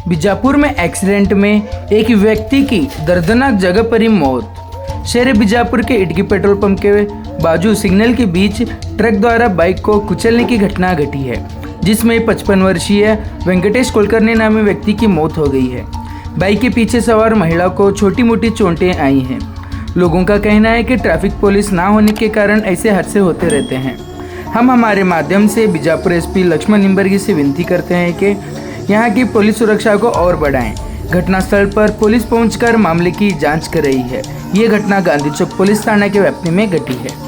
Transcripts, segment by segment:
बीजापुर में एक्सीडेंट में एक व्यक्ति की दर्दनाक जगह पर ही मौत। शहर बीजापुर के इटकी पेट्रोल पंप के बाजू सिग्नल के बीच ट्रक द्वारा बाइक को कुचलने की घटना घटी है, जिसमें 55 वर्षीय वेंकटेश कुलकर्णी नामी व्यक्ति की मौत हो गई है। बाइक के पीछे सवार महिला को छोटी मोटी चोटें आई हैं। लोगों का कहना है कि ट्रैफिक पुलिस ना होने के कारण ऐसे हादसे होते रहते हैं। हम हमारे माध्यम से बीजापुर एसपी लक्ष्मण निंबर्गी से विनती करते हैं कि यहाँ की पुलिस सुरक्षा को और बढ़ाएं। घटनास्थल पर पुलिस पहुंचकर मामले की जांच कर रही है। ये घटना गांधी चौक पुलिस थाना के व्याप्ति में घटी है।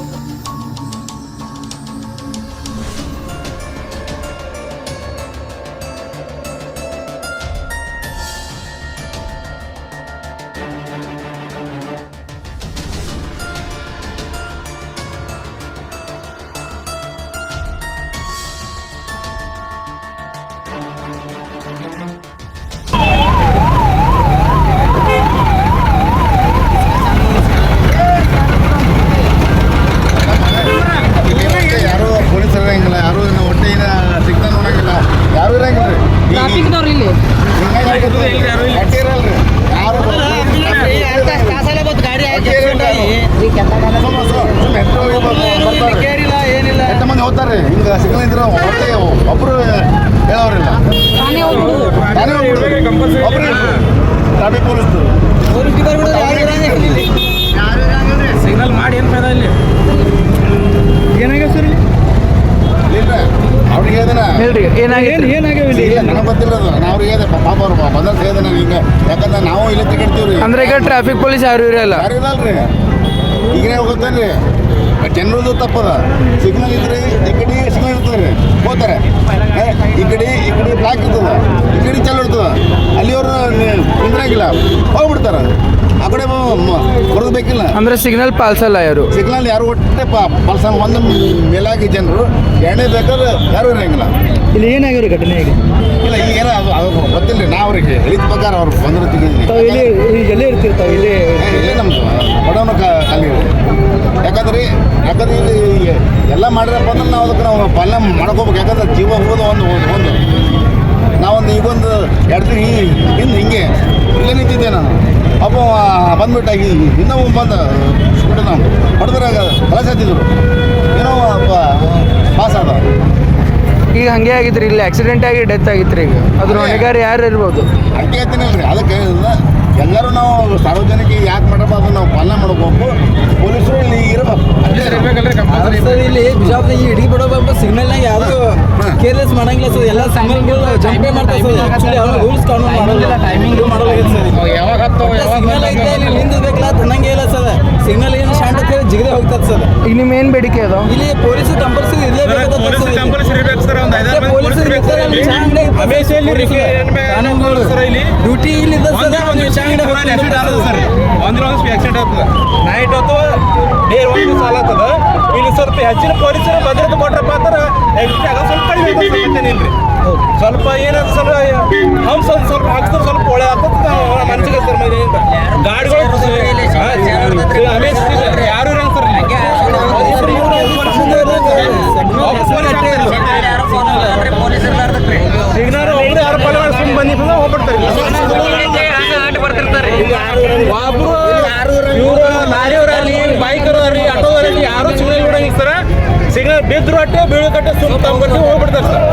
ಮಂದಿ ಹೋಗ್ತಾರೆ ಹಿಂಗೆ ಸಿಗ್ನಲ್ ಇದ್ರೆ ಒಬ್ಬರು ಹೇಳೋರಿಲ್ಲ, ಟ್ರಾಫಿಕ್ ಪೊಲೀಸ್ ಸಿಗ್ನಲ್ ಮಾಡಿ ಏನು ಫೈದಾ ಇಲ್ಲಿ? ಏನಾಗ್ಯದ ಸರ್? ಇಲ್ಲ ಅವ್ರಿಗೆ ಹೇಳಿದನ ಹೇಳ್ರಿ ಏನಾಗ್ಯದ? ನನಗೆ ಗೊತ್ತಿಲ್ಲ ಅದು. ನಾ ಅವ್ರಿಗೆ ಹೇಳಿದೆ, ಪಾಪ ಅವ್ರು ಬಂದ ಹೇಳಿದೆ ನಾನು ಹಿಂಗೆ, ಯಾಕಂದ್ರೆ ನಾವು ಇಲ್ಲಿ ತಿರ್ಗಾಡ್ತೀವಿ ರೀ. ಅಂದ್ರೆ ಈಗ ಟ್ರಾಫಿಕ್ ಪೊಲೀಸ್ ಯಾರು ಇರಲ್ಲ, ಯಾರು ಇಲ್ಲಲ್ರಿ. ಈಗನೇ ಹೋಗ್ತಾನೆ ರೀ, ಜನರದ್ದು ತಪ್ಪದ. ಸಿಗ್ನಲ್ ಇದ್ರೆ ಈ ಕಡೆ ಸಿಗ್ನಲ್ ಇರ್ತದೆ ರೀ, ಹೋಗ್ತಾರೆ. ಈ ಕಡೆ ಬ್ಲಾಕ್ ಇರ್ತದ, ಈ ಕಡೆ ಚಾಲು ಇರ್ತದ, ಅಲ್ಲಿ ಅವರು ನಿಂದ್ರಾಗಿಲ್ಲ, ಹೋಗ್ಬಿಡ್ತಾರೆ. ಆ ಕಡೆ ಬರೋದು ಬೇಕಿಲ್ಲ ಅಂದ್ರೆ ಸಿಗ್ನಲ್ ಪಾಲಿಸಲ್ಲ ಯಾರು. ಸಿಗ್ನಲ್ ಯಾರು ಒಟ್ಟೆ ಪಾಲ್ಸಲ್ಲ. ಒಂದು ಮೇಲಾಗಿ ಜನರು ಎಣ್ಣೆ ಬೇಕಾದ್ರೆ ಯಾರು ಇರಂಗಿಲ್ಲ. ಇಲ್ಲಿ ಏನಾಗಿರೋ ಘಟನೆ ಈಗ? ಇಲ್ಲ ಈಗೇನೋ ಅದು ಗೊತ್ತಿಲ್ಲ ರೀ. ನಾ ಅವ್ರಿಗೆ ಹೇಳಿದ ಪ್ರಕಾರ ಅವ್ರು ಬಂದ್ರೆ ಇಲ್ಲಿ ಎಲ್ಲೇ ಇರ್ತಿರ್ತಾವೆ, ಇಲ್ಲೇ ನಮ್ದು ಬಡವನ ಖಾಲಿ. ಯಾಕಂದ್ರೆ ಇಲ್ಲಿ ಎಲ್ಲ ಮಾಡಿರಪ್ಪ ಅಂದ್ರೆ ನಾವು ಅದಕ್ಕೆ ನಾವು ಪಾಲನೆ ಮಾಡ್ಕೋಬೇಕು. ಯಾಕಂದ್ರೆ ಜೀವ ಹೋಗೋದು ಒಂದು ನಾವೊಂದು ಈಗೊಂದು 2 ದಿನ ಹಿಂಗೆ ಇಲ್ಲೇ ನಿಂತಿದ್ದೆ ನಾನು. ಅಪ್ಪ ಬಂದ್ಬಿಟ್ಟಾಗಿ ಇನ್ನೊಬ್ಬ ಬಂದ ಸ್ಕೂಟಿ ನಾವು ಹೊಡೆದ್ರಾಗ ಕಲಸ ಹತ್ತಿದ್ರು, ಏನೋ ಪಾಸ್ ಆದ. ಈಗ ಹಂಗೆ ಆಗಿದ್ರಿ, ಇಲ್ಲಿ ಆಕ್ಸಿಡೆಂಟ್ ಆಗಿ ಡೆತ್ ಆಗಿತ್ರಿ. ಈಗ ಅದ್ರ ಹೊಣೆಗಾರ ಯಾರು ಇರ್ಬೋದು? ಹಂಗೆ ಹೇಳ್ತೀನಲ್ರಿ. ಅದಕ್ಕೆ ಎಲ್ಲರೂ ನಾವು ಸಾರ್ವಜನಿಕ ಯಾಕೆ ಮಾಡಬೇಕು ಅದನ್ನು ನಾವು ಪಾಲನೆ ಮಾಡಬೇಕು. ಪೊಲೀಸರು ಇಲ್ಲಿ ಇರಬೇಕು, ಇಲ್ಲಿ ಬಿಜಾಪುರ ಈ ಇಡೀ ಬಿಡೋ ಸಿಗ್ನಲ್ನಾಗ ಯಾವುದು ಕೇರ್ಲೆಸ್ ಮಾಡಂಗಿಲ್ಲ ಸರ್. ಎಲ್ಲ ಸಿಗ್ನಲ್ಗಳು ಜಂಪೇ ಮಾಡ್ತಾರೆ ಸರ್. ಆ್ಯಕ್ಚುಲಿ ಅವ್ರು ರೂಲ್ಸ್ ಕಾನೂನು ಮಾಡೋಲ್ಲ, ಟೈಮಿಂಗ್ ಮಾಡೋಲ್ಲ ಸರ್. ಸಿಗ್ನಲ್ ಐತೆ ಇಲ್ಲಿ ನಿಂದಿರ್ಬೇಕಲ್ಲ, ತನ್ನಂಗೆ ಇಲ್ಲ ಸರ್. ಸಿಗ್ನಲ್ ಏನು ಶಾಂಟ್ ಅಂತ ಹೇಳಿ ಜಿಗದೆ ಹೋಗ್ತದೆ ಸರ್. ಈಗ ನಿಮ್ಮ ಏನು ಬೇಡಿಕೆ ಅದು? ಇಲ್ಲಿ ಪೊಲೀಸ್ ಕಂಪಲ್ಸರಿ ಇರಲೇಬೇಕು ಸರ್. ಡ್ಯೂಟಿ ಇಲ್ಲಿ ನೈಟ್ ಹೊತ್ತು ಡೇ ಒಂದು ಸಾಲ ಆಗ್ತದ. ಇಲ್ಲಿ ಸ್ವಲ್ಪ ಹೆಚ್ಚಿನ ಪೊಲೀಸರು ಭದ್ರತೆ ಕೊಟ್ರಪ್ಪ ಅಂದ್ರೆ ಸ್ವಲ್ಪ ಕಡಿಮೆ ಇಲ್ರಿ. ಸ್ವಲ್ಪ ಏನಾದ್ರು ಸ್ವಲ್ಪ ಹಾಕ್ತಾರೆ, ಸ್ವಲ್ಪ ಒಳ್ಳೆ ಆಗ್ತದೆ ಮನಸ್ಸಿಗೆ ಸರ್. ಗಾಡಿಗಳು ಯಾರು ಇರಂಗ ಸರ್. ಸಿಗ್ನಲ್ ಒಬ್ರು ಯಾರು ಪಾಲ ಸುಮ್ಮನೆ ಬಂದಿಲ್ಲ ಹೋಗ್ಬಿಡ್ತಾರೆ. ಒಬ್ರು ಇವರು ಲಾರಿಯವರಲ್ಲಿ, ಬೈಕರವ್ರಿ, ಆಟೋದವ್ರಲ್ಲಿ ಯಾರು ಸಿಗ್ನಲ್ ಬಿಡಂಗಿಲ್ಲ ಸರ್. ಸಿಗ್ನಲ್ ಬಿದ್ರು ಅಟ್ಟೆ ಬೀಳಕಟ್ಟೆ ಸುಮ್ಮ ತಗೊಂಡ್ಬರ್ತೀವಿ ಹೋಗ್ಬಿಡ್ತಾರೆ ಸರ್.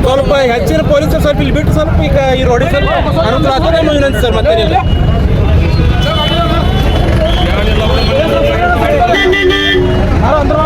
ಸ್ವಲ್ಪ ಹೆಚ್ಚಿನ ಪೊಲೀಸರು ಸ್ವಲ್ಪ ಇಲ್ಲಿ ಬಿಟ್ಟು ಸ್ವಲ್ಪ ಈಗ ಈ ರೋಡಿಗೆ ಸ್ವಲ್ಪ ಅನುಕೂಲ ಆಗ್ತದೆ ವಿನಂತಿ ಸರ್. ಮತ್ತೇನಿಲ್ಲ. ಅಂದ್ರೆ